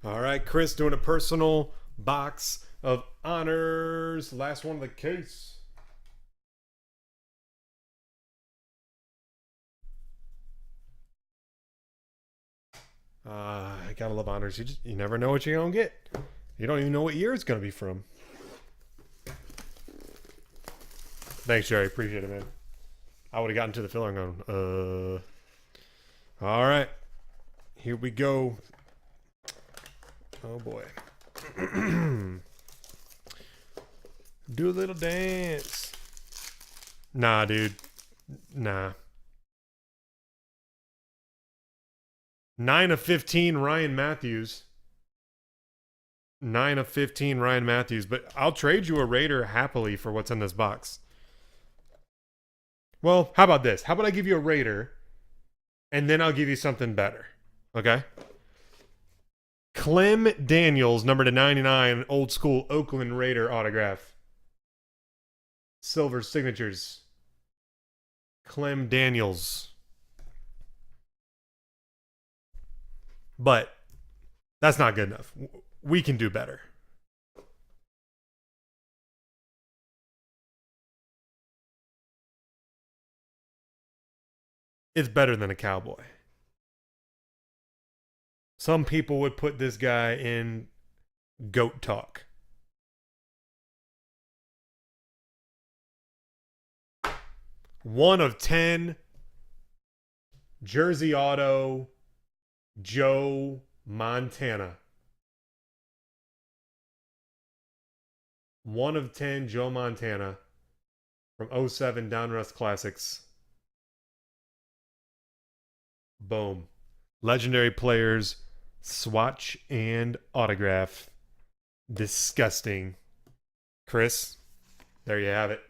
All right, Chris doing a personal box of honors. Last one of the case. I gotta love honors. You never know what you're gonna get. You don't even know what year it's gonna be from. Thanks, Jerry. Appreciate it, man. I would have gotten to the filler and gone, All right. Here we go. Oh, boy. Do a little dance. Nah, dude. Nah. 9 of 15, Ryan Matthews. 9 of 15, Ryan Matthews. But I'll trade you a Raider happily for what's in this box. Well, how about this? How about I give you a Raider, and then I'll give you something better. Okay? Clem Daniels, number to 99, old school Oakland Raider autograph. Silver signatures. Clem Daniels. But that's not good enough. We can do better. It's better than a Cowboy. Some people would put this guy in GOAT talk. One of 10. Jersey Auto. Joe Montana. 1 of 10 Joe Montana from 07 Downrust Classics. Boom. Legendary players, swatch and autograph. Disgusting. Chris, there you have it.